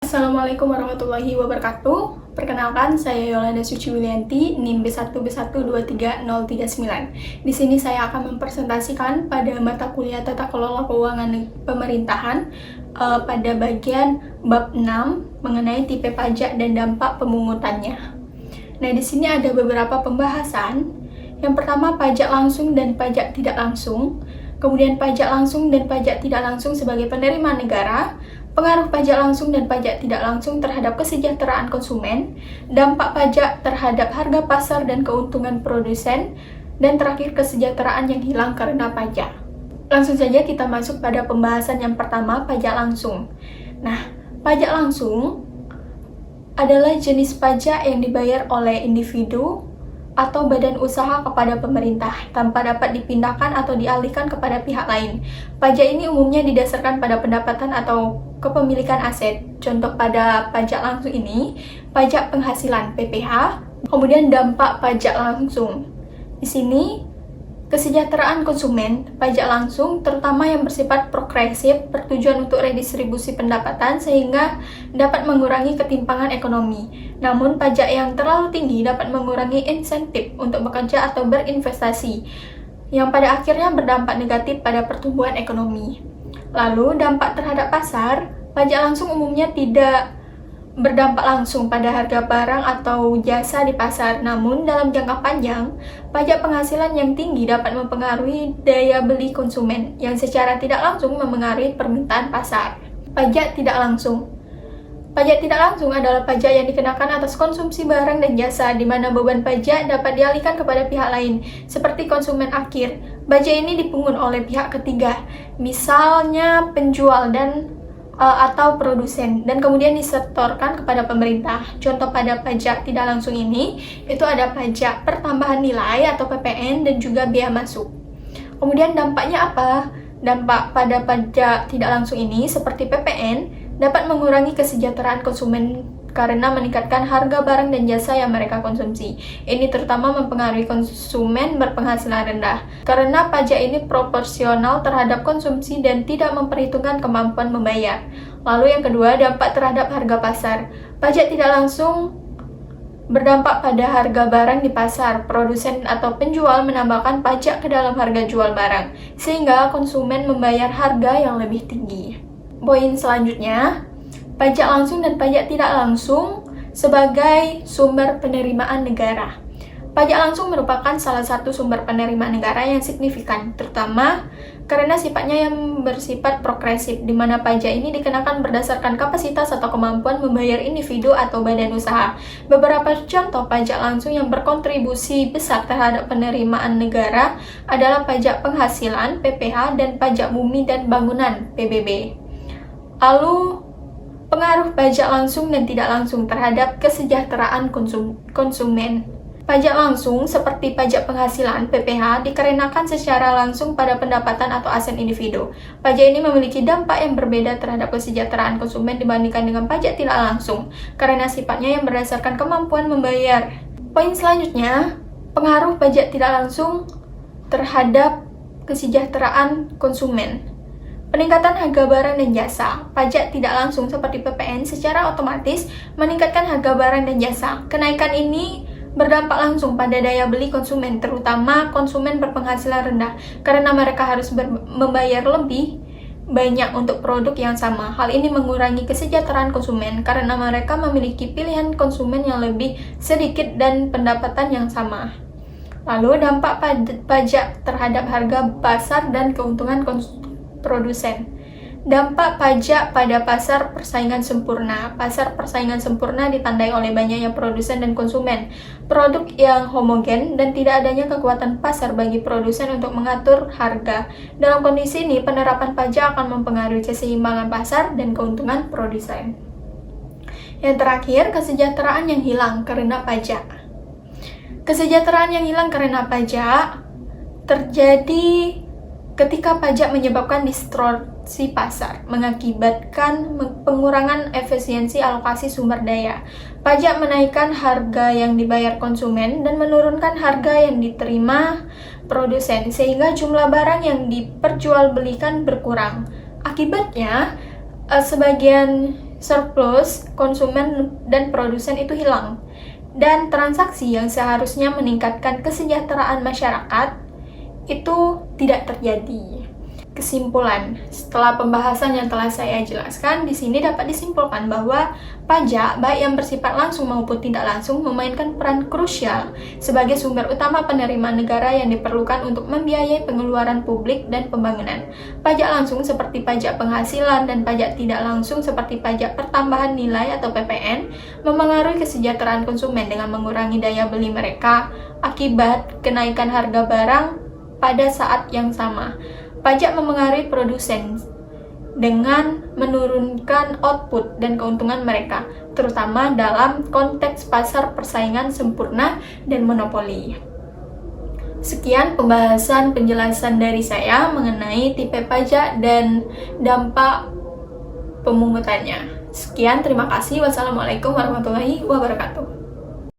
Assalamualaikum warahmatullahi wabarakatuh. Perkenalkan, saya Yolanda Suci Wilianti, NIM B1B1230339. Di sini saya akan mempresentasikan pada mata kuliah Tata Kelola Keuangan Pemerintahan pada bagian bab 6 mengenai tipe pajak dan dampak pemungutannya. Nah, di sini ada beberapa pembahasan. Yang pertama, pajak langsung dan pajak tidak langsung. Kemudian pajak langsung dan pajak tidak langsung sebagai penerimaan negara, pengaruh pajak langsung dan pajak tidak langsung terhadap kesejahteraan konsumen, dampak pajak terhadap harga pasar dan keuntungan produsen, dan terakhir kesejahteraan yang hilang karena pajak. Langsung saja kita masuk pada pembahasan yang pertama, pajak langsung. Nah, pajak langsung adalah jenis pajak yang dibayar oleh individu atau badan usaha kepada pemerintah tanpa dapat dipindahkan atau dialihkan kepada pihak lain. Pajak ini umumnya didasarkan pada pendapatan atau kepemilikan aset. Contoh pada pajak langsung ini, pajak penghasilan (PPh), kemudian dampak pajak langsung. Di sini, kesejahteraan konsumen, pajak langsung terutama yang bersifat progresif bertujuan untuk redistribusi pendapatan sehingga dapat mengurangi ketimpangan ekonomi. Namun pajak yang terlalu tinggi dapat mengurangi insentif untuk bekerja atau berinvestasi, yang pada akhirnya berdampak negatif pada pertumbuhan ekonomi. Lalu dampak terhadap pasar, pajak langsung umumnya tidak berdampak langsung pada harga barang atau jasa di pasar, namun dalam jangka panjang, pajak penghasilan yang tinggi dapat mempengaruhi daya beli konsumen, yang secara tidak langsung mempengaruhi permintaan pasar. Pajak tidak langsung. Pajak tidak langsung adalah pajak yang dikenakan atas konsumsi barang dan jasa, di mana beban pajak dapat dialihkan kepada pihak lain, seperti konsumen akhir. Pajak ini dipungut oleh pihak ketiga, misalnya penjual atau produsen, dan kemudian disetorkan kepada pemerintah. Contoh pada pajak tidak langsung ini, itu ada pajak pertambahan nilai atau PPN dan juga bea masuk. Kemudian dampaknya apa? Dampak pada pajak tidak langsung ini seperti PPN dapat mengurangi kesejahteraan konsumen karena meningkatkan harga barang dan jasa yang mereka konsumsi. Ini terutama mempengaruhi konsumen berpenghasilan rendah, karena pajak ini proporsional terhadap konsumsi dan tidak memperhitungkan kemampuan membayar. Lalu yang kedua, dampak terhadap harga pasar. Pajak tidak langsung berdampak pada harga barang di pasar. Produsen atau penjual menambahkan pajak ke dalam harga jual barang, sehingga konsumen membayar harga yang lebih tinggi. Poin selanjutnya, pajak langsung dan pajak tidak langsung sebagai sumber penerimaan negara. Pajak langsung merupakan salah satu sumber penerimaan negara yang signifikan, terutama karena sifatnya yang bersifat progresif, di mana pajak ini dikenakan berdasarkan kapasitas atau kemampuan membayar individu atau badan usaha. Beberapa contoh pajak langsung yang berkontribusi besar terhadap penerimaan negara adalah pajak penghasilan (PPh) dan pajak bumi dan bangunan (PBB). Lalu, pengaruh pajak langsung dan tidak langsung terhadap kesejahteraan konsumen. Pajak langsung seperti pajak penghasilan (PPh) dikenakan secara langsung pada pendapatan atau aset individu. Pajak ini memiliki dampak yang berbeda terhadap kesejahteraan konsumen dibandingkan dengan pajak tidak langsung, karena sifatnya yang berdasarkan kemampuan membayar. Poin selanjutnya, pengaruh pajak tidak langsung terhadap kesejahteraan konsumen. Peningkatan harga barang dan jasa. Pajak tidak langsung seperti PPN secara otomatis meningkatkan harga barang dan jasa. Kenaikan ini berdampak langsung pada daya beli konsumen, terutama konsumen berpenghasilan rendah, karena mereka harus membayar lebih banyak untuk produk yang sama. Hal ini mengurangi kesejahteraan konsumen karena mereka memiliki pilihan konsumen yang lebih sedikit dan pendapatan yang sama. Lalu dampak pajak terhadap harga pasar dan keuntungan produsen. Dampak pajak pada pasar persaingan sempurna. Pasar persaingan sempurna ditandai oleh banyaknya produsen dan konsumen, produk yang homogen, dan tidak adanya kekuatan pasar bagi produsen untuk mengatur harga. Dalam kondisi ini, penerapan pajak akan mempengaruhi keseimbangan pasar dan keuntungan produsen. Yang terakhir, kesejahteraan yang hilang karena pajak. Kesejahteraan yang hilang karena pajak terjadi ketika pajak menyebabkan distorsi pasar, mengakibatkan pengurangan efisiensi alokasi sumber daya. Pajak menaikkan harga yang dibayar konsumen dan menurunkan harga yang diterima produsen, sehingga jumlah barang yang diperjualbelikan berkurang. Akibatnya, sebagian surplus konsumen dan produsen itu hilang. Dan transaksi yang seharusnya meningkatkan kesejahteraan masyarakat itu tidak terjadi. Kesimpulan, setelah pembahasan yang telah saya jelaskan, di sini dapat disimpulkan bahwa pajak, baik yang bersifat langsung maupun tidak langsung, memainkan peran krusial sebagai sumber utama penerimaan negara yang diperlukan untuk membiayai pengeluaran publik dan pembangunan. Pajak langsung seperti pajak penghasilan dan pajak tidak langsung seperti pajak pertambahan nilai atau PPN memengaruhi kesejahteraan konsumen dengan mengurangi daya beli mereka akibat kenaikan harga barang pada saat yang sama. Pajak memengaruhi produsen dengan menurunkan output dan keuntungan mereka, terutama dalam konteks pasar persaingan sempurna dan monopoli. Sekian pembahasan penjelasan dari saya mengenai tipe pajak dan dampak pemungutannya. Sekian, terima kasih. Wassalamualaikum warahmatullahi wabarakatuh.